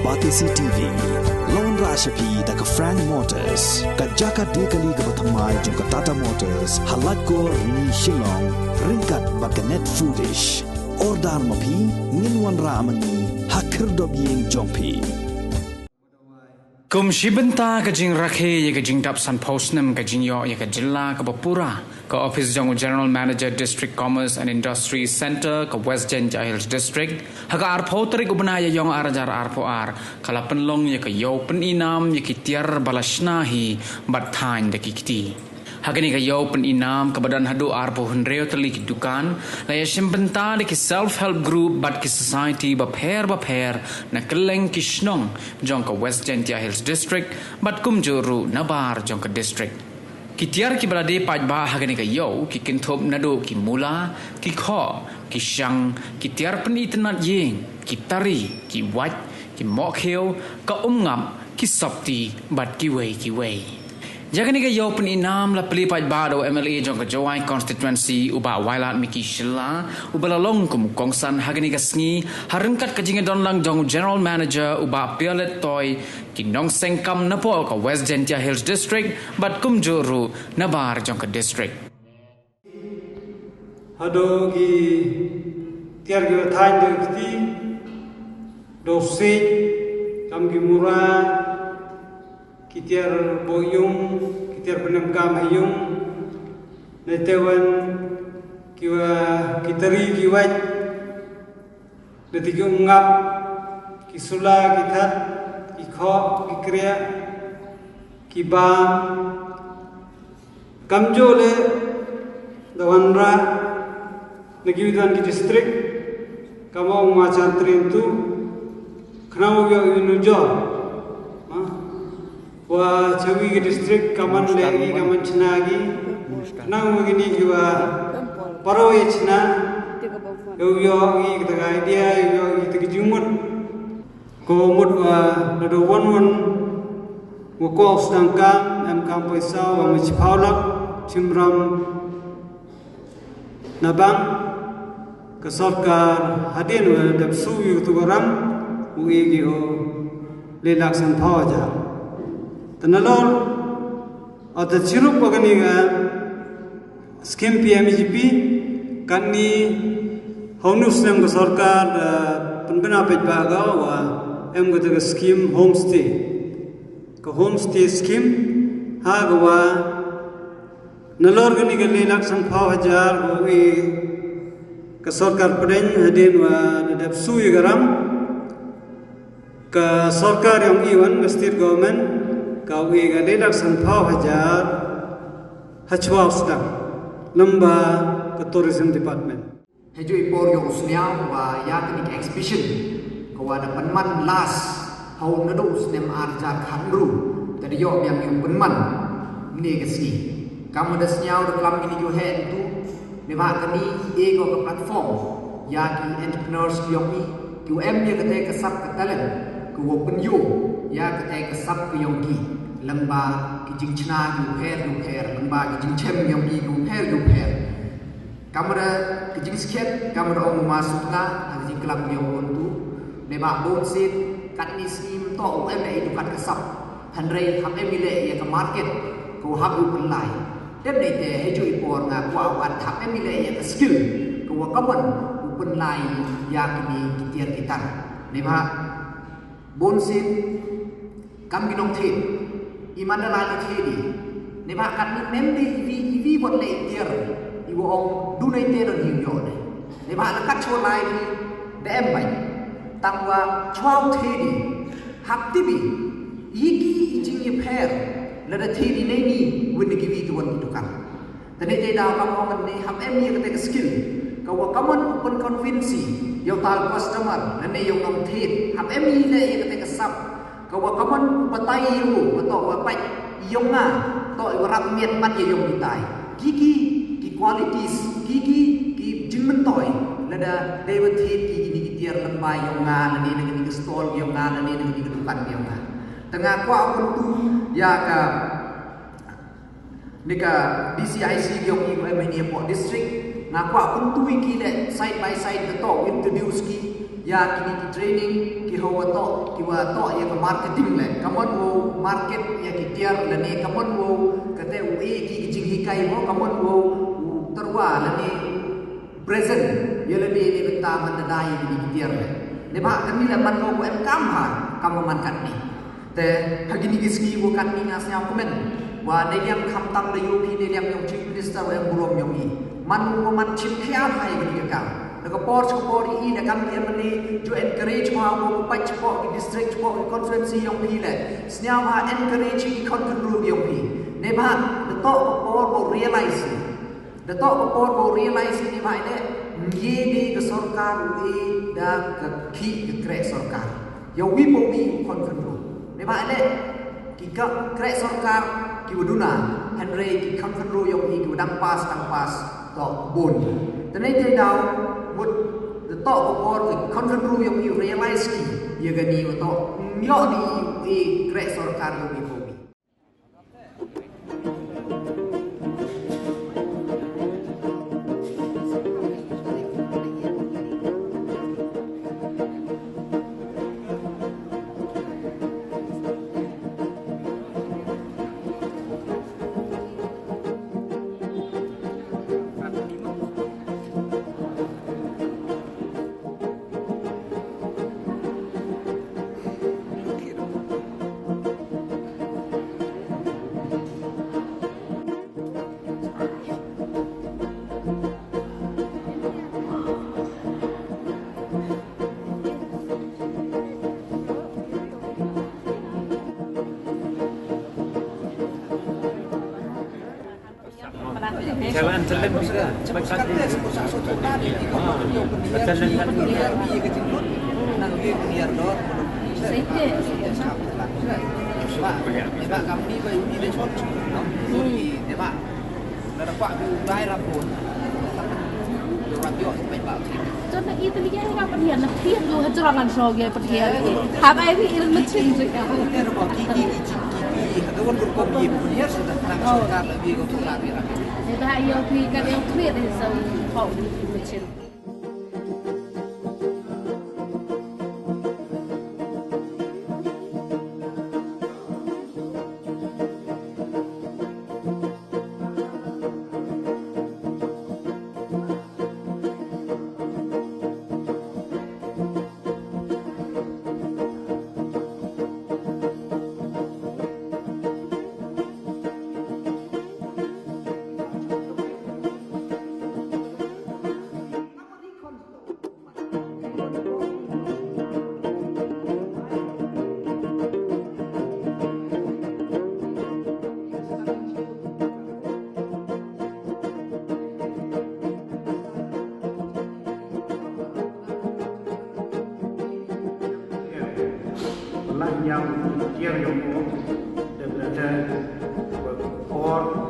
Batisi TV, Lone Rashapi da ka Frank Motors, ka Jaka Dekali ka Bathamai jong ka Tata Motors, Halat ko ni Shillong, ringkat baka net foodish, Ordar Mapi, Ninwan Ramani, Hakir Dobyeng Jongpi. Kum shibenta ka jing rakhe ye ka jing tap san postnam ka jing yo ye ka jilla ka bapura ka office jong general manager district commerce and industry center ka West Genja Hills district ha ka arpho tari ubna ye yong arajar arpho ar kala penlong ye ka yo peninam ye ki tiar balashna hi bat thain de ki kiti Hagani ka yo peninam ka badan hadu arpo hundreo tali ki dukan la ya shimbenta ki self help group bat ki society ba pher na keleng ki shnong jong ka West Genja Hills district bat kum juru nabar jong ka district ki tiar ki balade paj ba hagani ka yo ki kinthop nadu ki mula ki kho ki shang ki tiar penitenat yeng ki tari ki wat ki mokheu ka ngam ki sapti bat ki wei Jagani ka yo peninam la pelipaj bado MLA jong ka Jowai constituency uba wailat miki shilla uba lalong kum kongsan hagani ka sngi harengkat ka jinga donlang jong general manager uba pialet toy kinong sengkam napo ka West Genja Hills district bat kum juru nabar jong ka district hado gi tiar gi thain de kiti dosej kam gi mura kitiar boyung, kitiar penamkam hayung, netewan kiwa kitari kiwaj, netigo ngap, kisula kitat, kikho, kikriya, kibam, kamjole, dawanra, negiwidan ki district, kamau macantrin tu, kenau yo inujo. Wa chawi ke district kaman legi kaman chnagi nang begini kiwa paro ye chna yo gi ta idea yo gi ta jumut ko mut wa do won wa ko stangkam am kam paisa wa mich paulak chimram nabang ke sarkar hadin wa dabsu yu tu garam ugi gi o le laksan phawaja Tanalor atau cirup bagani ga skim PMGP kani honus yang sarkar penbina pejbaga wa em ga skim homestay ka homestay skim ha wa nalor gani ga lelak sang phaw hajar wi ka sarkar peden hadin wa dadap sui garam ka sarkar yang iwan state government kau ega ledak sanpau hajar hachwa usdang lamba ke tourism department hejo ipor yo usniaw wa yakni exhibition ko ada penman las hau nado usnem arja khandru tadi yo yang yung penman ni kesi kamu ada sniaw de klam ini yo he tu ne ba kani ego ke platform yaki entrepreneurs yomi tu em dia kete kesap ke talent ku open you ya kete kesap ke yongki lamba kijing chna yu her lamba kijing chem yang bi yu her kamera kijing sket kamera ong masukna kijing kelam yang ontu neba bon sit kat ni sim to em dai du kat kesap handrei hab em ile ya ke market ko hab u pelai dem dai te heju ipor nga kwa wat hab em ile ya ke skill ko kaman u pelai ya kini kitiar kitan neba bon sit kam ginong the imanda lagi thedi ne ba kat nem di vi bot le tier iwo ong dunai te ro hi yo ne ba la kat chua lai ni de em bai tangwa chwau thedi hak ti bi iki ijing ye pher la da thedi nei ni win gi vi tuan tu kan tane te da kam ong ne ham em ye ka skill ka wa kaman open convince yo tal customer ne yo ngom thet ham em ye le ye ka sap kau kaman batai ru atau apa yonga to rak miet mat ye yong ditai gigi ki qualities gigi ki jingmen toy lada david hit ki tiar lembai yonga nani dengan di stall yonga nani dengan di dukan yonga tengah kwa tu ya ka nika DCIC yong i district ngakwa kuntu ki le side by side to introduce ki ya kini ki training ki hawa to ya ke marketing le kamon wo market ya ki tiar le ni kamon wo kate ui ki jing hikai wo kamon wo terwa le ni present ya le ni benta mandai ni ki tiar le ne ba kami le man wo em kam ha kam man kat ni te hagini ki ski wo kat ni ngas nyam komen wa ne yang kham tam le yu pi ne yang yong chief minister em burom yong i man wo man chip khia hai ki kaแล้วก็ปอร์ชก็ปอร์อีนะครับเดี๋ยวมันนี่จะ encourage มาเอาไปเฉพาะใน district เฉพาะใน conference ยองพีแหละสัญญาว่า encourage ที่ contribute ยองพีในบ้านเดี๋ยวโต๊ะปอร์บอก realize เดี๋ยวโต๊ะปอร์บอก realize ในบ้านเนี่ยยี่ดีกับสรการอีดักกับขี้กับเกรสรการยาวิปวี contribute ในบ้านเนี่ยกี่กับเกรสรการกี่วัดดูน่ะ Henry กี่ contribute ยองพีกี่วัดดัง pass ต่อบุญแต่ในใจดาวมุดthe top of all the contribute yang you realize ki ya gani untuk nyok di krek sarkar yang ibu Jalan telan juga. Cepat telan kan biar kecil nang biar dor. Pak kami bayu ni dah shot. Ni pak. Dah pak du dai rapun. Rap yo sampai pak. จนอีตาลียังว่าประเทศนักเที่ยวอยู่จรงันโซเกประเทศหาไปที่อินมันชิงสิครับ Ini rumah gigi itu kan berkopi punya sudah nang sarkar lebih untuk lari rapi. แต่ยอพีกันยังเครียดในโซนของมันชิง yang kier yang mo de de por